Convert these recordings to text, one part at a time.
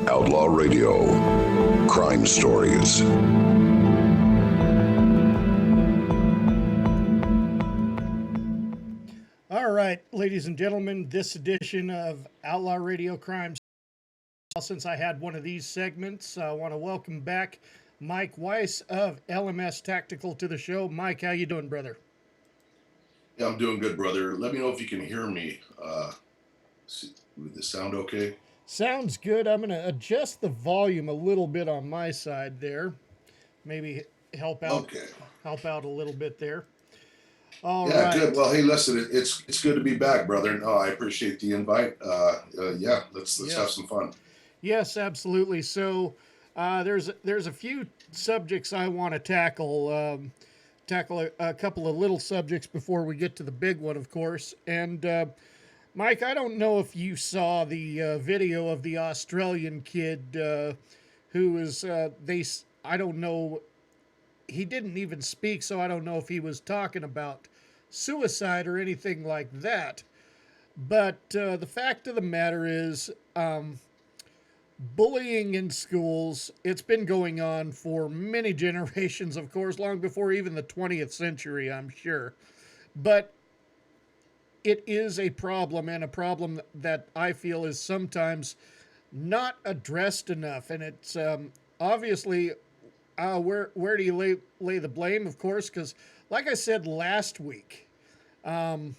Outlaw Radio. Crime Stories. All right, ladies and gentlemen, this edition of Outlaw Radio Crime. Since I had one of these segments, I want to welcome back Mike Weiss of LMS Tactical to the show. Mike, how you doing, brother? Yeah, I'm doing good, brother. Let me know if you can hear me. Would this sound okay? Sounds good. I'm going to adjust the volume a little bit on my side there. Maybe help out Okay. help out a little bit there. All Yeah, right. good. Well, hey, listen, it's good to be back, brother. No, I appreciate the invite. Yeah, let's have Yes. some fun. Yes, absolutely. So there's a few subjects I want to tackle. Tackle a couple of little subjects before we get to the big one, of course. And Mike, I don't know if you saw the video of the Australian kid who is I don't know. He didn't even speak, so I don't know if he was talking about suicide or anything like that. But the fact of the matter is, bullying in schools, it's been going on for many generations, of course, long before even the 20th century, I'm sure. But it is a problem, and a problem that I feel is sometimes not addressed enough. And it's obviously, where do you lay the blame, of course? Because, like I said last week, that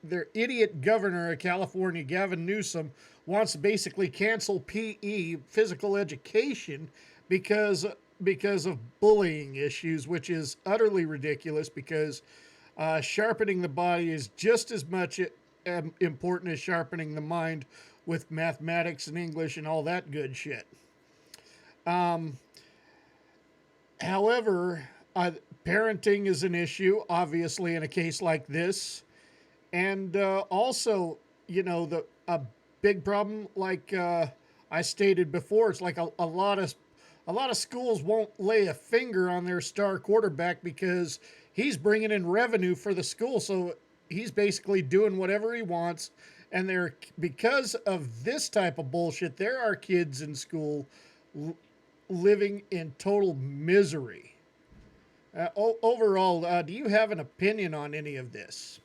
their idiot governor of California, Gavin Newsom, wants to basically cancel PE, physical education, because of bullying issues, which is utterly ridiculous. Because sharpening the body is just as much important as sharpening the mind with mathematics and English and all that good shit. However, parenting is an issue, obviously, in a case like this. And also, the a big problem, like I stated before, it's like a lot of schools won't lay a finger on their star quarterback because he's bringing in revenue for the school. So he's basically doing whatever he wants. And because of this type of bullshit, there are kids in school living in total misery. Overall, do you have an opinion on any of this?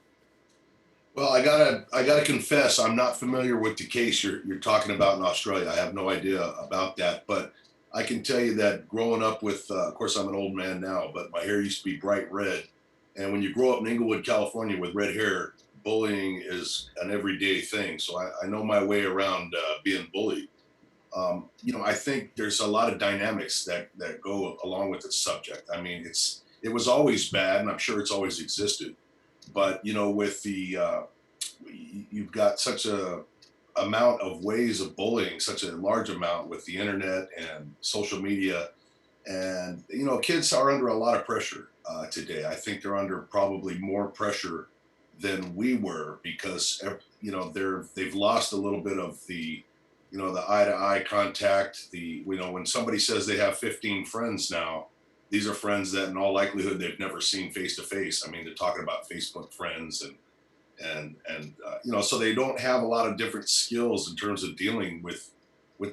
Well, I gotta confess, I'm not familiar with the case you're talking about in Australia. I have no idea about that, but I can tell you that growing up with, of course, I'm an old man now, but my hair used to be bright red, and when you grow up in Inglewood, California, with red hair, bullying is an everyday thing. So I know my way around being bullied. I think there's a lot of dynamics that go along with the subject. I mean, it was always bad, and I'm sure it's always existed. But with you've got such a amount of ways of bullying, such a large amount with the internet and social media, and kids are under a lot of pressure today. I think they're under probably more pressure than we were because they've lost a little bit of the eye to eye contact. When somebody says they have 15 friends now, these are friends that in all likelihood they've never seen face to face. I mean, they're talking about Facebook friends and so they don't have a lot of different skills in terms of dealing with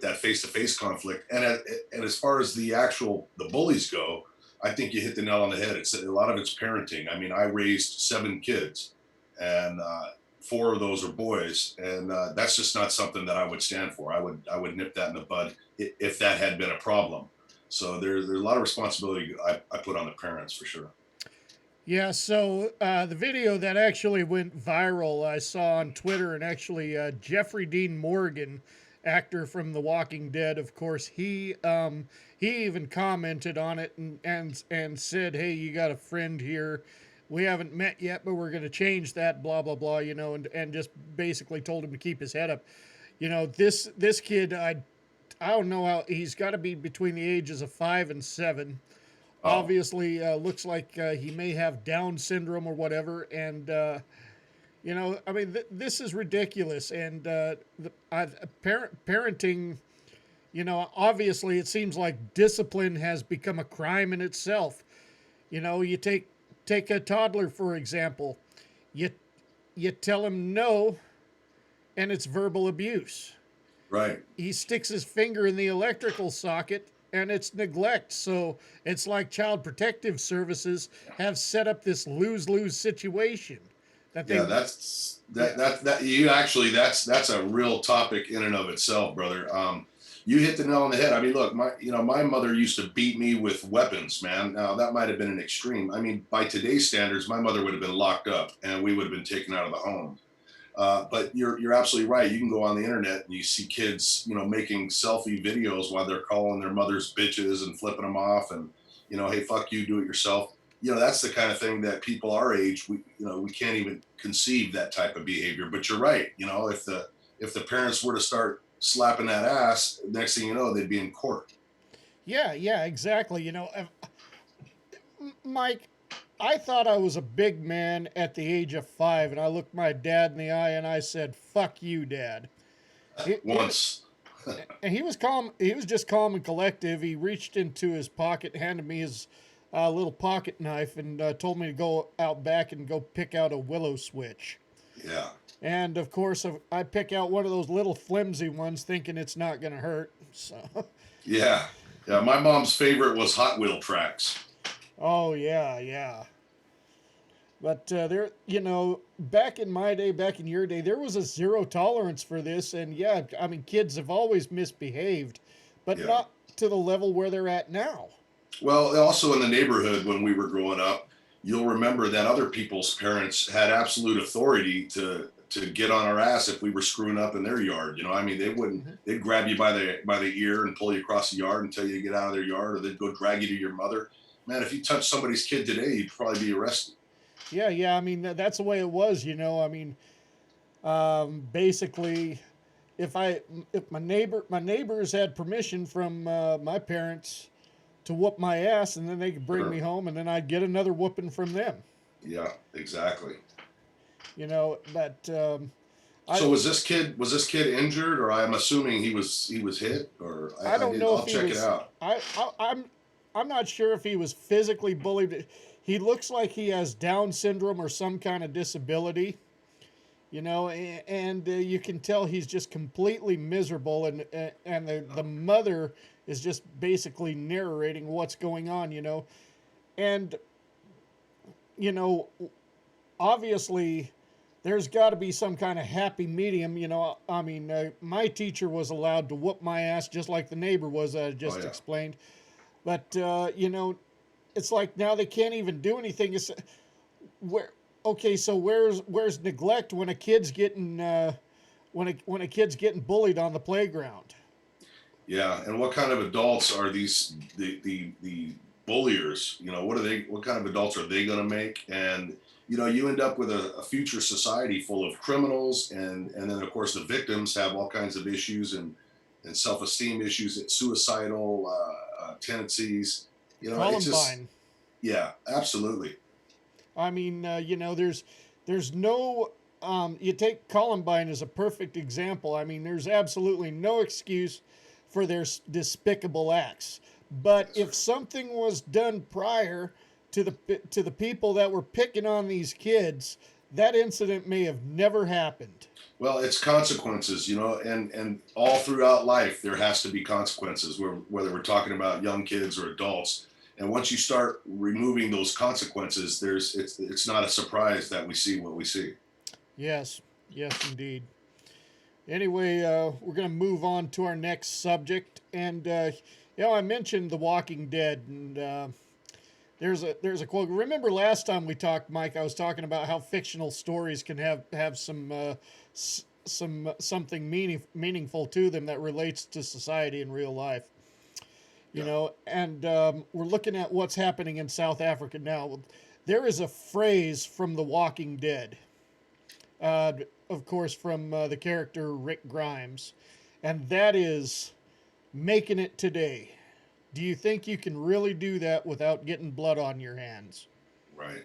that face to face conflict. And as far as the bullies go, I think you hit the nail on the head. It's a lot of it's parenting. I mean, I raised 7 kids, and 4 of those are boys, and that's just not something that I would stand for. I would nip that in the bud if that had been a problem. So there's a lot of responsibility I put on the parents for sure. Yeah, so the video that actually went viral, I saw on Twitter, and actually Jeffrey Dean Morgan, actor from The Walking Dead, of course, he even commented on it and said, "Hey, you got a friend here. We haven't met yet, but we're going to change that, blah blah blah," and just basically told him to keep his head up. This kid, I don't know how he's got to be between the ages of 5 and 7. Oh, Obviously, looks like he may have Down syndrome or whatever, and I mean, this is ridiculous. And parenting, obviously, it seems like discipline has become a crime in itself. You take a toddler for example. You you tell him no, and it's verbal abuse. Right. he sticks his finger in the electrical socket and it's neglect. So it's like Child Protective Services have set up this lose-lose situation that Yeah, they, that's yeah, that you actually that's a real topic in and of itself, brother. You hit the nail on the head. I mean, look, my mother used to beat me with weapons, man. Now that might have been an extreme. I mean, by today's standards, my mother would have been locked up and we would have been taken out of the home. But you're absolutely right. You can go on the internet and you see kids, making selfie videos while they're calling their mothers bitches and flipping them off, and hey, fuck you, do it yourself. That's the kind of thing that people our age, we can't even conceive that type of behavior. But you're right. If the parents were to start slapping that ass, next thing you know, they'd be in court. yeah, exactly. Mike, I thought I was a big man at the age of 5, and I looked my dad in the eye and I said, "Fuck you, Dad." He, Once. and he was calm. He was just calm and collective. He reached into his pocket, handed me his little pocket knife, and told me to go out back and go pick out a willow switch. Yeah. And of course, I pick out one of those little flimsy ones, thinking it's not going to hurt. So, Yeah. Yeah. My mom's favorite was Hot Wheel tracks. oh yeah. But back in my day, back in your day, there was a zero tolerance for this, and yeah, I mean, kids have always misbehaved, but Yeah. not to the level where they're at now. Well, also in the neighborhood when we were growing up, you'll remember that other people's parents had absolute authority to get on our ass if we were screwing up in their yard. I mean, Hmm. they'd grab you by the ear and pull you across the yard and tell you to get out of their yard, or they'd go drag you to your mother. Man, if you touch somebody's kid today, you'd probably be arrested. Yeah. I mean, that's the way it was. I mean, basically, if I if my neighbors had permission from my parents to whoop my ass, and then they could bring me Sure. home, and then I'd get another whooping from them. Yeah, exactly. But So I was this kid injured, or I'm assuming he was hit, or I I don't did know I'll if he check it was. out. I'm not sure if he was physically bullied. He looks like he has Down syndrome or some kind of disability. And you can tell he's just completely miserable, and the mother is just basically narrating what's going on. And you know, obviously there's got to be some kind of happy medium. I mean, my teacher was allowed to whoop my ass just like the neighbor was. I Oh just yeah. explained, but it's like now they can't even do anything. It's where okay, so where's neglect when a kid's getting when a kid's getting bullied on the playground? Yeah, and what kind of adults are the bulliers? What kind of adults are they going to make? And you end up with a future society full of criminals, and then of course the victims have all kinds of issues and self-esteem issues, suicidal tendencies. It's just Columbine. yeah, absolutely. I mean, there's no. You take Columbine as a perfect example. I mean, there's absolutely no excuse for their despicable acts. But Yes, if sir. something was done prior to the people that were picking on these kids, that incident may have never happened. Well, it's consequences, and all throughout life there has to be consequences, whether we're talking about young kids or adults. And once you start removing those consequences, it's not a surprise that we see what we see. Yes, yes, indeed. Anyway, we're going to move on to our next subject, and I mentioned The Walking Dead, and there's a quote. Remember last time we talked, Mike? I was talking about how fictional stories can have some something meaningful to them that relates to society in real life. Yeah. And we're looking at what's happening in South Africa now. There is a phrase from The Walking Dead, uh, of course, from the character Rick Grimes, and that is making it today. Do you think you can really do that without getting blood on your hands? Right.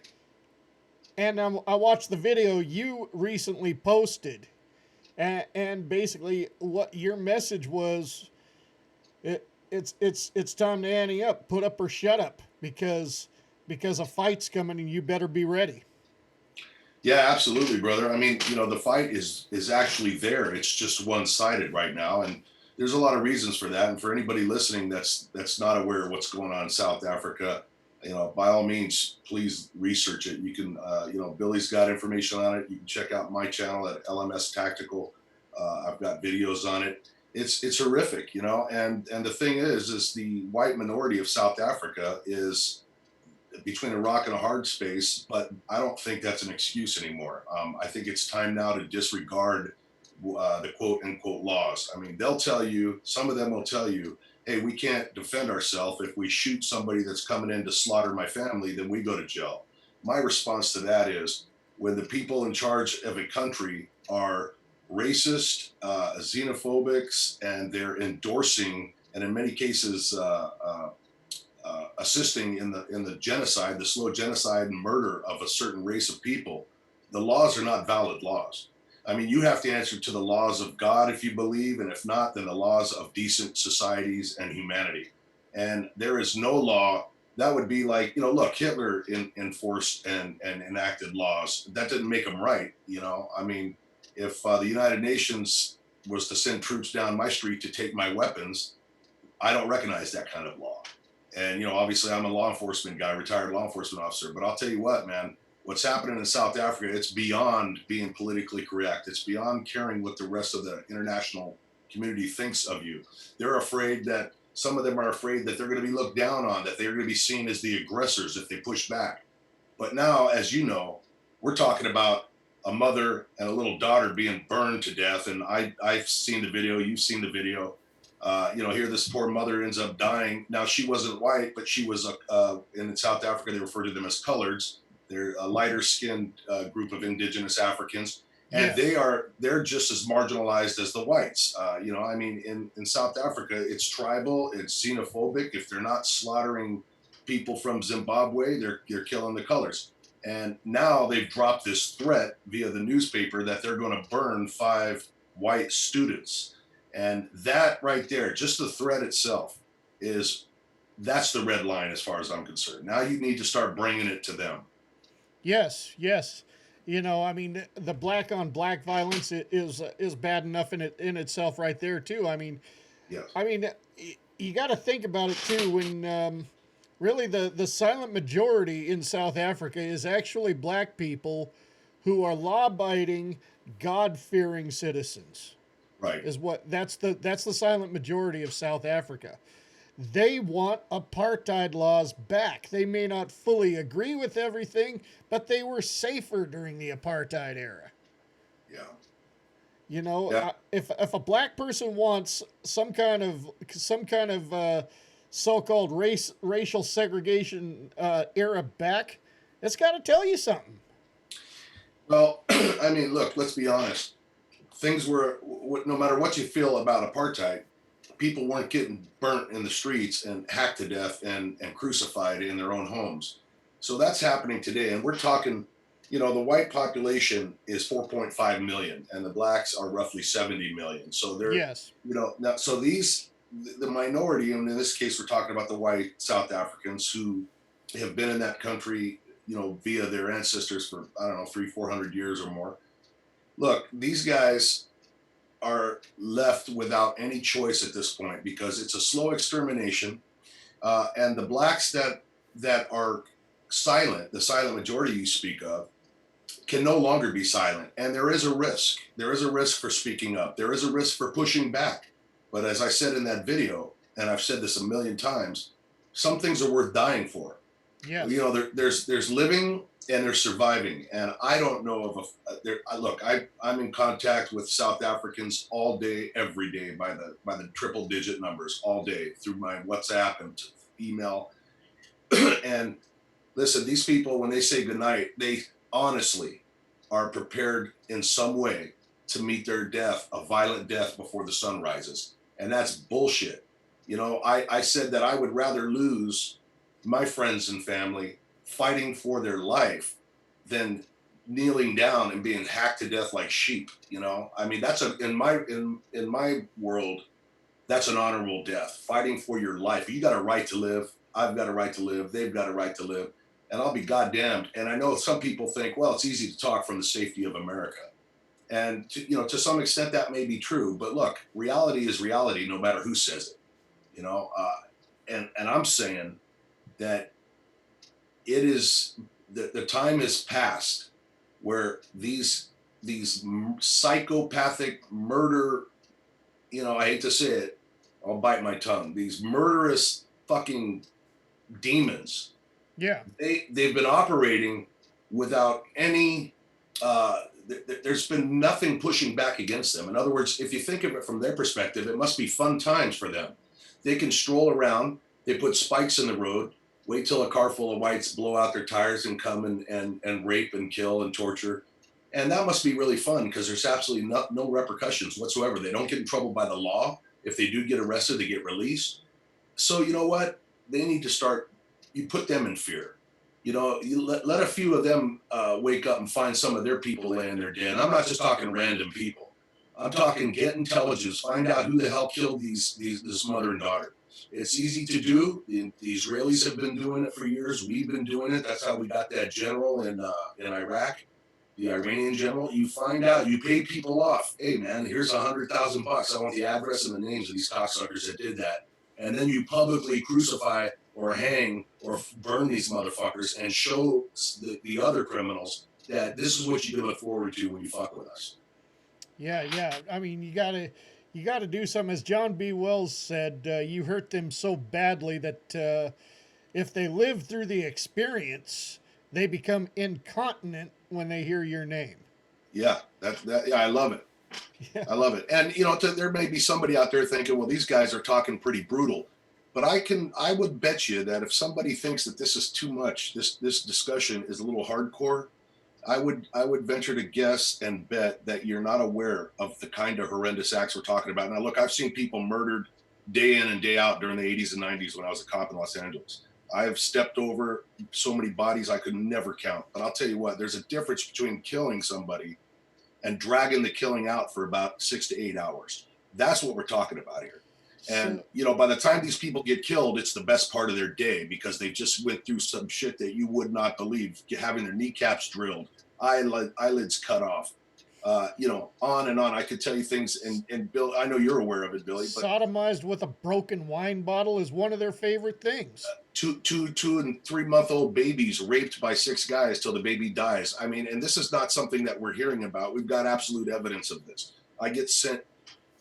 And I watched the video you recently posted, and basically what your message was, it's time to ante up, put up or shut up, because a fight's coming and you better be ready. Yeah, absolutely, brother. I mean, the fight is actually there. It's just one-sided right now, and there's a lot of reasons for that. And for anybody listening that's not aware of what's going on in South Africa, by all means, please research it. You can, Billy's got information on it. You can check out my channel at LMS Tactical. I've got videos on it. It's horrific, and the thing is the white minority of South Africa is between a rock and a hard space, but I don't think that's an excuse anymore. I think it's time now to disregard the quote unquote laws. I mean, some of them will tell you, hey, we can't defend ourselves. If we shoot somebody that's coming in to slaughter my family, then we go to jail. My response to that is when the people in charge of a country are racist, xenophobics, and they're endorsing, and in many cases, assisting in the genocide, the slow genocide and murder of a certain race of people, the laws are not valid laws. I mean, you have to answer to the laws of God if you believe, and if not, then the laws of decent societies and humanity. And there is no law that would be like, look, Hitler enforced and enacted laws. That didn't make them right. I mean, if the United Nations was to send troops down my street to take my weapons, I don't recognize that kind of law. And, obviously I'm a law enforcement guy, retired law enforcement officer, but I'll tell you what, man, what's happening in South Africa, it's beyond being politically correct. It's beyond caring what the rest of the international community thinks of you. Some of them are afraid that they're going to be looked down on, that they're going to be seen as the aggressors if they push back. But now, as you know, we're talking about a mother and a little daughter being burned to death. And I've seen the video, you've seen the video. Here this poor mother ends up dying. Now she wasn't white, but she was in South Africa. They refer to them as coloreds. They're a lighter skinned group of indigenous Africans, and Yes. they're just as marginalized as the whites. I mean, in South Africa, it's tribal, it's xenophobic. If they're not slaughtering people from Zimbabwe, they're killing the colors. And now they've dropped this threat via the newspaper that they're going to burn 5 white students. And that right there, just the threat itself, that's the red line as far as I'm concerned. Now you need to start bringing it to them. Yes, yes. I mean, the black on black violence is bad enough in itself right there too. Yes. I mean, you got to think about it too. When really the silent majority in South Africa is actually black people who are law-abiding, God-fearing citizens. Right. That's the silent majority of South Africa. They want apartheid laws back. They may not fully agree with everything, but they were safer during the apartheid era. Yeah. Yeah. If a black person wants some kind of so-called racial segregation era back, it's got to tell you something. Well, I mean, look, let's be honest. Things were, no matter what you feel about apartheid, people weren't getting burnt in the streets and hacked to death and crucified in their own homes. So that's happening today. And we're talking, the white population is 4.5 million and the blacks are roughly 70 million. So they're, Yes. now, so the minority, and in this case, we're talking about the white South Africans who have been in that country, via their ancestors for, I don't know, 400 years or more. Look, these guys are left without any choice at this point because it's a slow extermination, and the blacks that are silent, the silent majority you speak of, can no longer be silent. And there is a risk. There is a risk for speaking up. There is a risk for pushing back. But as I said in that video, and I've said this a million times, some things are worth dying for. Yes. There's living and there's surviving. And I don't know of I'm in contact with South Africans all day, every day by the triple digit numbers all day through my WhatsApp and email. And listen, these people, when they say goodnight, they honestly are prepared in some way to meet their death, a violent death before the sun rises. And that's bullshit. I said that I would rather lose my friends and family fighting for their life than kneeling down and being hacked to death like sheep. I mean, that's in my world, that's an honorable death, fighting for your life. You got a right to live. I've got a right to live. They've got a right to live. and I'll be goddamned. And I know some people think, well, it's easy to talk from the safety of America. And to some extent that may be true, but look, reality is reality, no matter who says it. You know, and I'm saying that it is the time has passed where these psychopathic murder, I hate to say it, I'll bite my tongue. These murderous fucking demons. Yeah. They've been operating without any. There's been nothing pushing back against them. In other words, if you think of it from their perspective, it must be fun times for them. They can stroll around. They put spikes in the road. Wait till a car full of whites blow out their tires and come and rape and kill and torture. And that must be really fun because there's absolutely no repercussions whatsoever. They don't get in trouble by the law. If they do get arrested, they get released. So you know what? They need to start. You put them in fear. You let a few of them wake up and find some of their people laying there dead. And I'm not just talking random people. I'm talking get intelligence, find out who the hell killed this mother and daughter. It's easy to do. The Israelis have been doing it for years. We've been doing it. That's how we got that general in Iraq, the Iranian general. You find out, you pay people off. Hey man, here's $100,000. I want the address and the names of these cocksuckers that did that. And then you publicly crucify or hang or burn these motherfuckers and show the other criminals that this is what you can look forward to when you fuck with us. Yeah. I mean, you gotta do something. As John B. Wells said, you hurt them so badly that if they live through the experience, they become incontinent when they hear your name. Yeah, yeah, I love it. Yeah. I love it. And there may be somebody out there thinking, well, these guys are talking pretty brutal. But I would bet you that if somebody thinks that this is too much, this discussion is a little hardcore, I would venture to guess and bet that you're not aware of the kind of horrendous acts we're talking about. Now, look, I've seen people murdered day in and day out during the 80s and 90s when I was a cop in Los Angeles. I have stepped over so many bodies I could never count. But I'll tell you what, there's a difference between killing somebody and dragging the killing out for about 6 to 8 hours. That's what we're talking about here. And, by the time these people get killed, it's the best part of their day because they just went through some shit that you would not believe, having their kneecaps drilled, eyelids cut off, on and on. I could tell you things. And Bill, I know you're aware of it, Billy. But sodomized with a broken wine bottle is one of their favorite things. 2 and 3 month old babies raped by 6 guys till the baby dies. I mean, and this is not something that we're hearing about. We've got absolute evidence of this. I get sent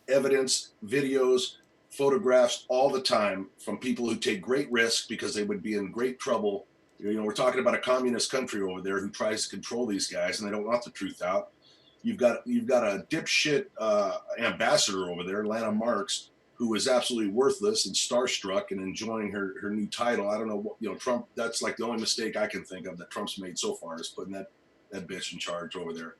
evidence, videos, photographs all the time from people who take great risk because they would be in great trouble. We're talking about a communist country over there who tries to control these guys and they don't want the truth out. You've got a dipshit ambassador over there, Lana Marks, who is absolutely worthless and starstruck and enjoying her new title. I don't know what, Trump, that's like the only mistake I can think of that Trump's made so far is putting that bitch in charge over there.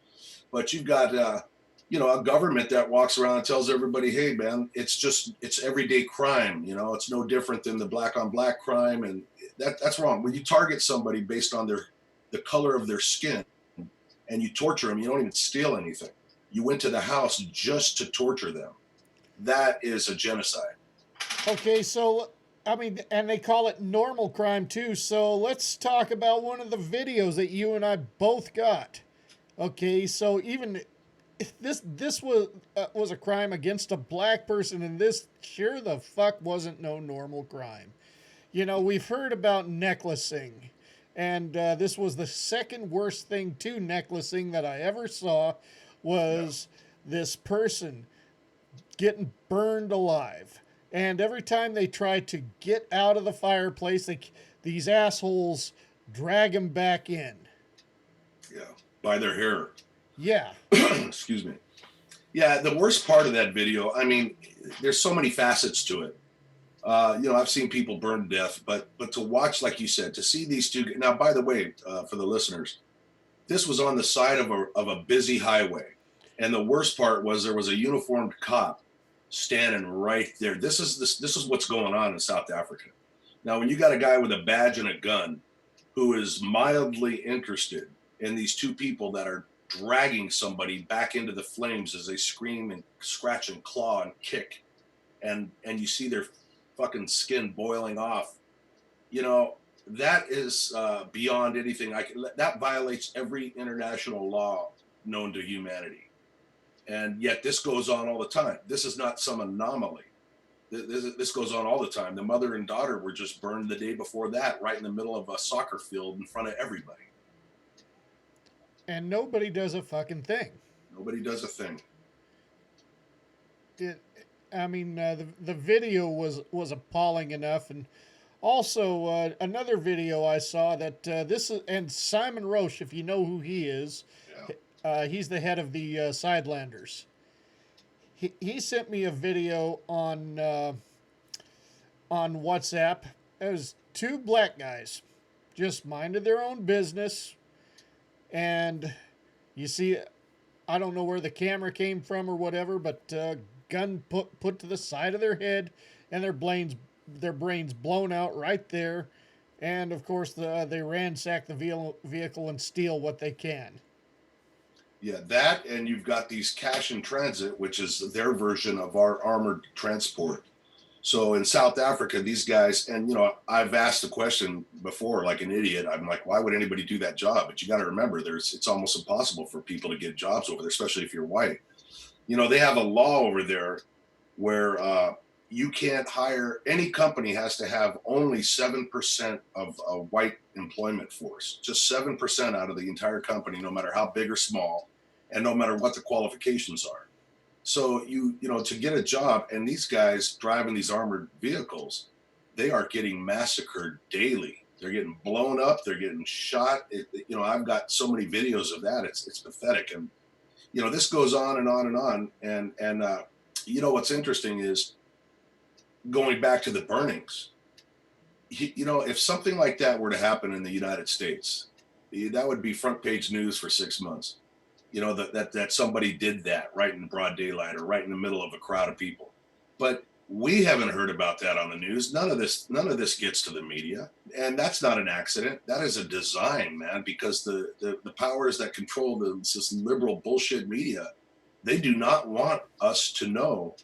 But you've got, a government that walks around and tells everybody, hey man, it's everyday crime. It's no different than the black on black crime. And that's wrong. When you target somebody based on the color of their skin and you torture them, you don't even steal anything. You went to the house just to torture them. That is a genocide. Okay, so I mean, and they call it normal crime too. So let's talk about one of the videos that you and I both got. Okay, so even if this was a crime against a black person, and this sure the fuck wasn't no normal crime. We've heard about necklacing, and this was the second worst thing to necklacing that I ever saw was this person getting burned alive. And every time they try to get out of the fireplace, these assholes drag them back in. Yeah, by their hair. Yeah. Excuse me. Yeah, the worst part of that video, I mean, there's so many facets to it. I've seen people burned to death, but to watch, like you said, to see these two. Now, by the way, for the listeners, this was on the side of a busy highway. And the worst part was there was a uniformed cop standing right there. This is what's going on in South Africa. Now, when you got a guy with a badge and a gun who is mildly interested in these two people that are dragging somebody back into the flames as they scream and scratch and claw and kick, and you see their fucking skin boiling off, that is beyond anything I can. That violates every international law known to humanity, and yet this goes on all the time. This is not some anomaly. This goes on all the time. The mother and daughter were just burned the day before that, right in the middle of a soccer field in front of everybody. And nobody does a fucking thing. Nobody does a thing. It, I mean, the video was appalling enough, and also another video I saw that this is, and Simon Roche, if you know who he is, Yeah. he's the head of the Sidelanders. He sent me a video on WhatsApp. It was two black guys, just minded their own business, and you see, I don't know where the camera came from or whatever, but gun put to the side of their head, and their brains blown out right there, and of course they ransack the vehicle and steal what they can. Yeah, that, and you've got these cash in transit, which is their version of our armored transport. So in South Africa, these guys, and I've asked the question before, like an idiot. I'm like, why would anybody do that job? But you got to remember, it's almost impossible for people to get jobs over there, especially if you're white. They have a law over there where you can't hire, any company has to have only 7% of a white employment force, just 7% out of the entire company, no matter how big or small, and no matter what the qualifications are. So to get a job, and these guys driving these armored vehicles, they are getting massacred daily. They're getting blown up. They're getting shot. I've got so many videos of that. It's pathetic. And this goes on and on and on. And what's interesting is going back to the burnings. If something like that were to happen in the United States, that would be front page news for 6 months. That somebody did that right in broad daylight or right in the middle of a crowd of people. But we haven't heard about that on the news. None of this gets to the media, and that's not an accident. That is a design, man, because the powers that control this liberal bullshit media, they do not want us to know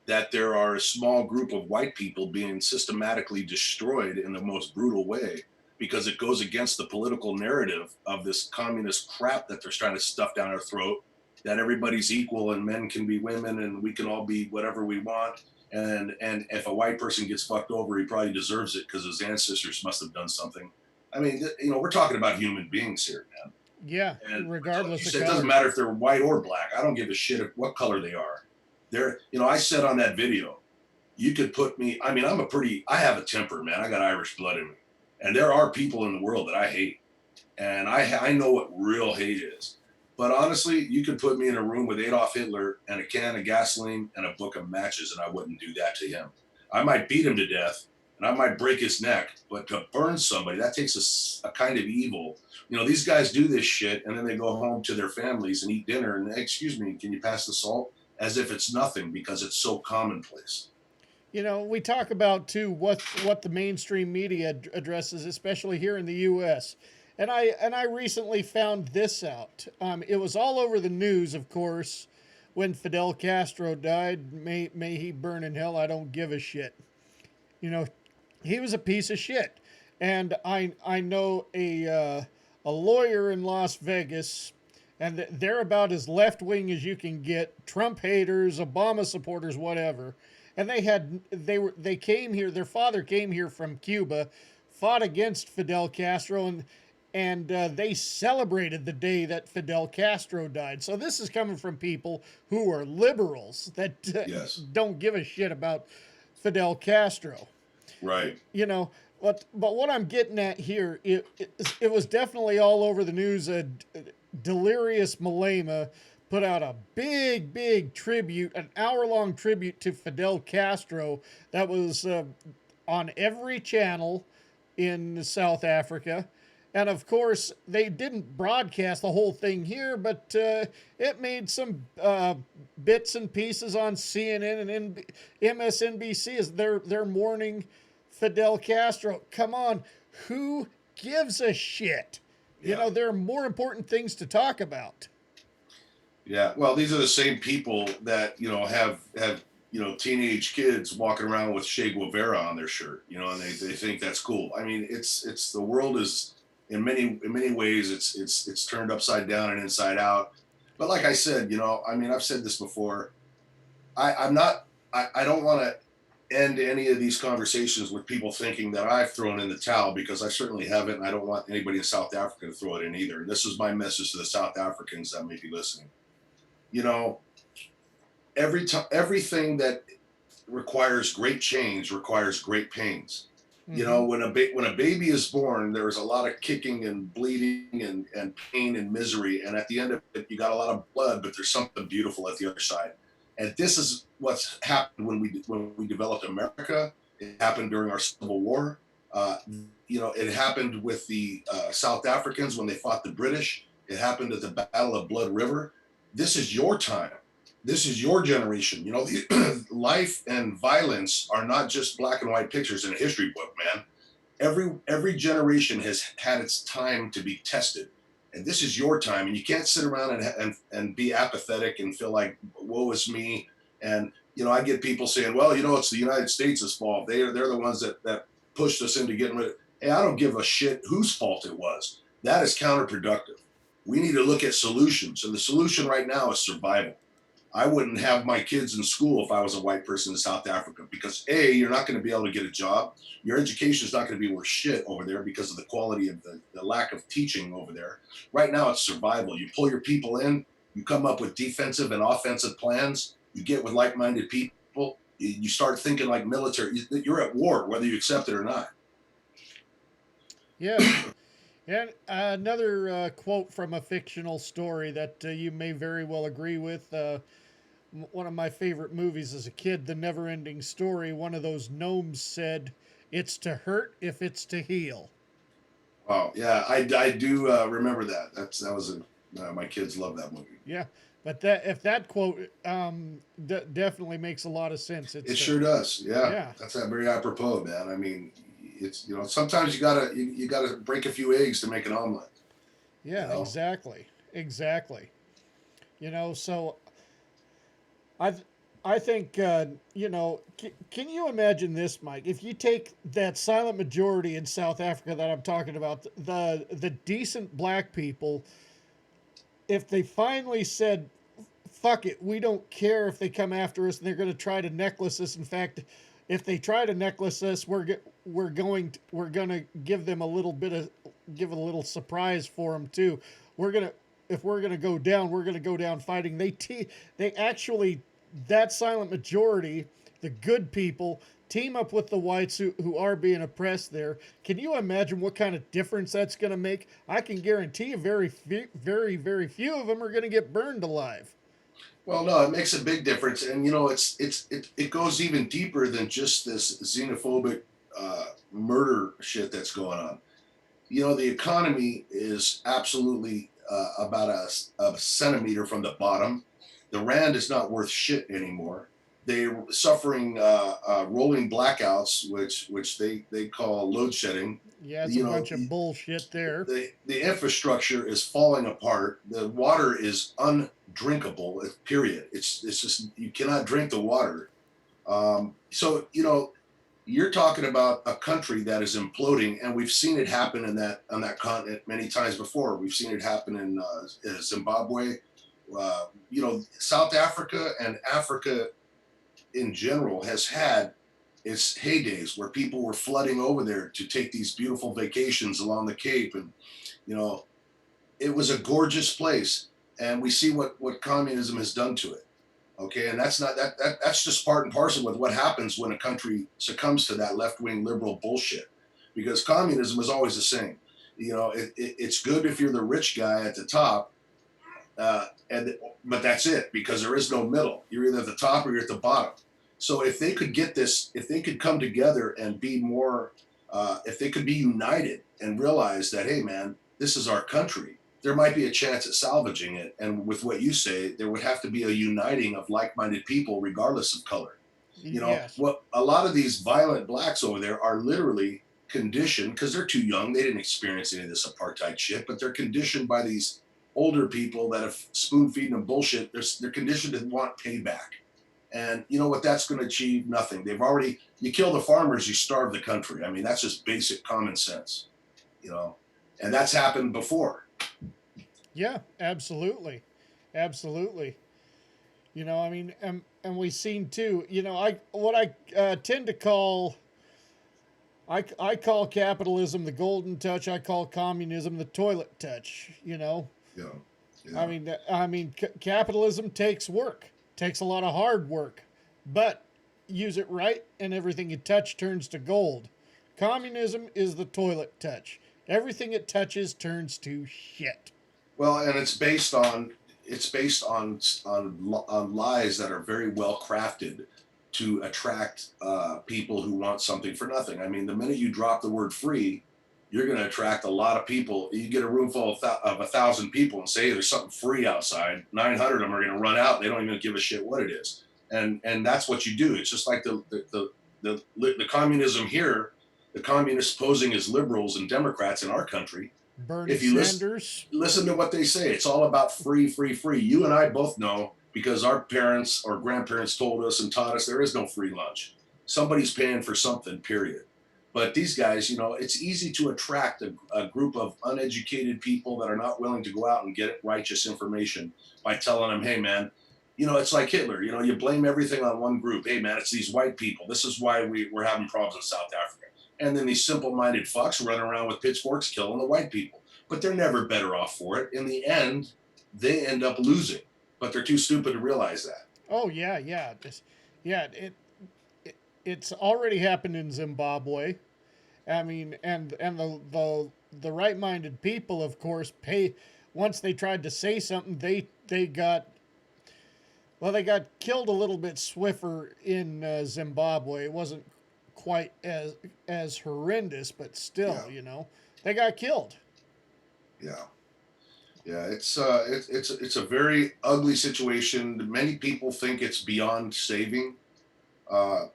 that there are a small group of white people being systematically destroyed in the most brutal way, because it goes against the political narrative of this communist crap that they're trying to stuff down our throat, that everybody's equal and men can be women and we can all be whatever we want. And if a white person gets fucked over, he probably deserves it because his ancestors must have done something. I mean, we're talking about human beings here, man. Yeah, And regardless of it color. doesn't matter if they're white or black. I don't give a shit what color they are. I said on that video, you could put me, I mean, I have a temper, man. I got Irish blood in me. And there are people in the world that I hate. And I know what real hate is. But honestly, you could put me in a room with Adolf Hitler and a can of gasoline and a book of matches, and I wouldn't do that to him. I might beat him to death and I might break his neck, but to burn somebody, that takes a kind of evil. These guys do this shit and then they go home to their families and eat dinner and, excuse me, can you pass the salt? As if it's nothing because it's so commonplace. We talk about too what the mainstream media addresses, especially here in the U.S. And I recently found this out. It was all over the news, of course, when Fidel Castro died. May he burn in hell. I don't give a shit. He was a piece of shit, and I know a lawyer in Las Vegas. And they're about as left wing as you can get. Trump haters, Obama supporters, whatever. And they came here. Their father came here from Cuba, fought against Fidel Castro, and they celebrated the day that Fidel Castro died. So this is coming from people who are liberals that Yes. don't give a shit about Fidel Castro. Right. But what I'm getting at here, it was definitely all over the news. Delirious Malema put out a big tribute, an hour-long tribute to Fidel Castro that was on every channel in South Africa. And of course, they didn't broadcast the whole thing here, but it made some bits and pieces on CNN and MSNBC as they're mourning Fidel Castro. Come on, who gives a shit? Yeah. There are more important things to talk about. Yeah. Well, these are the same people that, have teenage kids walking around with Che Guevara on their shirt, and they think that's cool. I mean, it's the world is in many ways it's turned upside down and inside out. But like I said, I mean, I've said this before. I'm not. I don't want to end any of these conversations with people thinking that I've thrown in the towel, because I certainly haven't. And I don't want anybody in South Africa to throw it in either. And this is my message to the South Africans that may be listening. You know, everything that requires great change requires great pains. Hmm. When a baby is born, there is a lot of kicking and bleeding and pain and misery, and at the end of it, you got a lot of blood, but there's something beautiful at the other side. And this is what's happened when we developed America. It happened during our Civil War. Uh, it happened with the South Africans when they fought the British. It happened at the Battle of Blood River. This is your time. This is your generation. Life and violence are not just black and white pictures in a history book, man. Every generation has had its time to be tested, and this is your time. And you can't sit around and be apathetic and feel like woe is me. And I get people saying, well, it's the United States' fault. They're the ones that pushed us into getting rid of. Hey, I don't give a shit whose fault it was. That is counterproductive. We need to look at solutions, and the solution right now is survival. I wouldn't have my kids in school if I was a white person in South Africa, because A, you're not going to be able to get a job. Your education is not going to be worth shit over there because of the quality of the lack of teaching over there. Right now, it's survival. You pull your people in, you come up with defensive and offensive plans, you get with like minded people, you start thinking like military. You're at war, whether you accept it or not. Yes. And another quote from a fictional story that you may very well agree with. One of my favorite movies as a kid, The Never Ending Story. One of those gnomes said, "It's to hurt if it's to heal." Wow. Yeah, I do remember that. That was my kids love that movie. Yeah, but that if that quote definitely makes a lot of sense. It It's sure does. Yeah, yeah, that's that very apropos, man. I mean, it's sometimes you gotta break a few eggs to make an omelet. You yeah, know, exactly, exactly. So I I think can you imagine this, Mike? If you take that silent majority in South Africa that I'm talking about, the decent black people, if they finally said, "Fuck it, we don't care if they come after us and they're going to try to necklace us." In fact, if they try to necklace us, we're going to give them a little bit of give a little surprise for them too. We're gonna if we're gonna go down, we're gonna go down fighting. They actually, that silent majority, the good people, team up with the whites who are being oppressed there. Can you imagine what kind of difference that's going to make? I can guarantee you very few of them are going to get burned alive. well, no, it makes a big difference, and it goes even deeper than just this xenophobic murder shit that's going on. The economy is absolutely about a centimeter from the bottom. The rand is not worth shit anymore. They're suffering rolling blackouts, which they call load shedding. Yeah, it's a You know, bunch of bullshit there. the infrastructure is falling apart. The water is undrinkable. Period. It's just you cannot drink the water. So you're talking about a country that is imploding, and we've seen it happen in that on that continent many times before. We've seen it happen in Zimbabwe. South Africa and Africa in general has had its heydays where people were flooding over there to take these beautiful vacations along the Cape, and you know it was a gorgeous place. And we see what communism has done to it. Okay, and that's not that's just part and parcel with what happens when a country succumbs to that left wing liberal bullshit. Because communism is always the same. It's good if you're the rich guy at the top, and but that's it, because there is no middle. You're either at the top or you're at the bottom. So if they could get this, if they could come together and be more, if they could be united and realize that, hey man, this is our country, there might be a chance at salvaging it. And with what you say, there would have to be a uniting of like-minded people, regardless of color. Yes. What a lot of these violent blacks over there are literally conditioned, because they're too young, they didn't experience any of this apartheid shit, but they're conditioned by these older people that have spoon feeding them bullshit. They're conditioned to want payback. And you know what that's going to achieve? Nothing. You kill the farmers, you starve the country. I mean, that's just basic common sense, you know, and that's happened before. Yeah, absolutely. Absolutely. I mean, and we've seen too, I tend to call, I call capitalism the golden touch. I call communism the toilet touch, Yeah. I Yeah. mean, capitalism takes work, takes a lot of hard work, but use it right, and everything you touch turns to gold. Communism is the toilet touch. Everything it touches turns to shit. Well, and it's based on lies that are very well crafted to attract people who want something for nothing. I mean, the minute you drop the word free, you're going to attract a lot of people. You get a room full of 1,000 people and say, "Hey, there's something free outside." 900 of them are going to run out. They don't even give a shit what it is, and that's what you do. It's just like the communism here. The communists posing as liberals and Democrats in our country. Bernie If you Sanders. listen to what they say, it's all about free, free, free. You and I both know, because our parents or grandparents told us and taught us, there is no free lunch. Somebody's paying for something, period. But these guys, it's easy to attract a group of uneducated people that are not willing to go out and get righteous information by telling them, "Hey, man, it's like Hitler. You blame everything on one group. Hey, man, it's these white people. This is why we're having problems in South Africa." And then these simple-minded fucks running around with pitchforks killing the white people. But they're never better off for it. In the end, they end up losing. But they're too stupid to realize that. Oh yeah, yeah, yeah. It's already happened in Zimbabwe. I mean, and the right minded people, of course, pay. Once they tried to say something, they got, well, they got killed a little bit swifter in Zimbabwe. It wasn't quite as horrendous, but still, Yeah. they got killed. Yeah. Yeah, it's a very ugly situation. Many people think it's beyond saving. I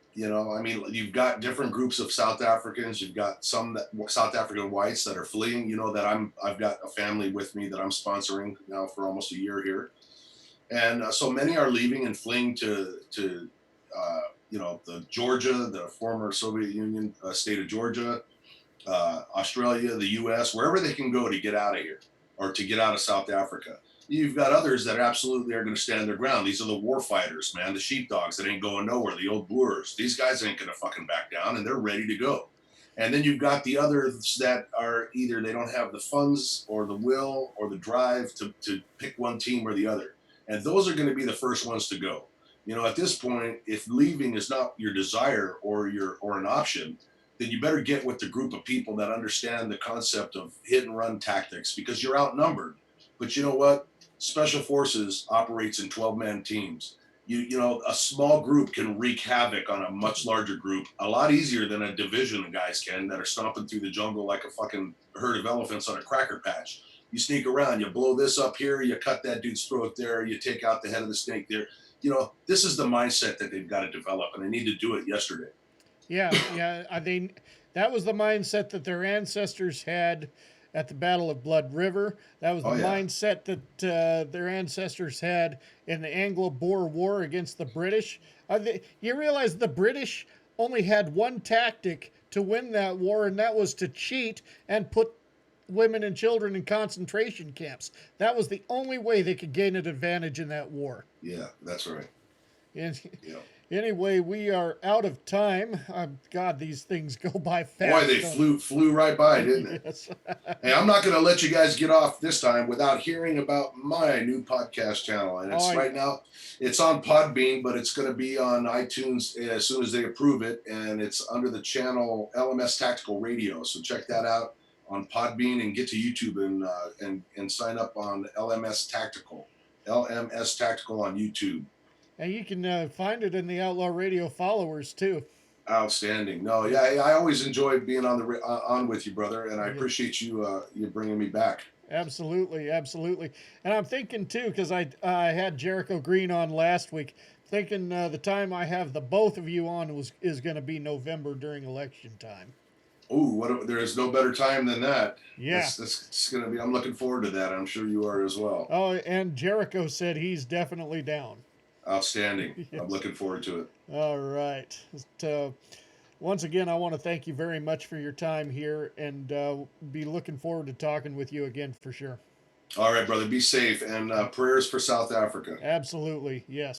mean, you've got different groups of South Africans. You've got South African whites that are fleeing. That I've got a family with me that I'm sponsoring now for almost a year here, and so many are leaving and fleeing to the Georgia, the former Soviet Union state of Georgia, Australia, the U.S., wherever they can go to get out of here or to get out of South Africa. You've got others that absolutely are going to stand their ground. These are the war fighters, man, the sheepdogs that ain't going nowhere, the old Boers. These guys ain't going to fucking back down, and they're ready to go. And then you've got the others that are either they don't have the funds or the will or the drive to pick one team or the other. And those are going to be the first ones to go. At this point, if leaving is not your desire or an option, then you better get with the group of people that understand the concept of hit and run tactics, because you're outnumbered. But you know what? Special forces operates in 12-man teams. A small group can wreak havoc on a much larger group a lot easier than a division of guys can that are stomping through the jungle like a fucking herd of elephants on a cracker patch. You sneak around, you blow this up here, you cut that dude's throat there, you take out the head of the snake there. This is the mindset that they've got to develop, and they need to do it yesterday. Yeah, yeah. That was the mindset that their ancestors had at the Battle of Blood River. That was the mindset that their ancestors had in the Anglo-Boer War against the British. You realize the British only had one tactic to win that war, and that was to cheat and put women and children in concentration camps. That was the only way they could gain an advantage in that war. Yeah, that's right. And Yeah. anyway, we are out of time. God, these things go by fast. Boy, they flew right by, didn't it? Yes. Hey, I'm not going to let you guys get off this time without hearing about my new podcast channel. And it's right now, it's on Podbean, but it's going to be on iTunes as soon as they approve it. And it's under the channel LMS Tactical Radio. So check that out on Podbean and get to YouTube and sign up on LMS Tactical on YouTube. And you can find it in the Outlaw Radio followers too. Outstanding. No, yeah, I always enjoy being on with you, brother, and I appreciate you bringing me back. Absolutely, absolutely. And I'm thinking too, because I had Jericho Green on last week. Thinking the time I have the both of you on is going to be November during election time. Ooh, there is no better time than that. Yeah, that's going to be. I'm looking forward to that. I'm sure you are as well. Oh, and Jericho said he's definitely down. Outstanding. Yes. I'm looking forward to it. All right. Once again, I want to thank you very much for your time here, and be looking forward to talking with you again for sure. All right, brother. Be safe, and prayers for South Africa. Absolutely. Yes.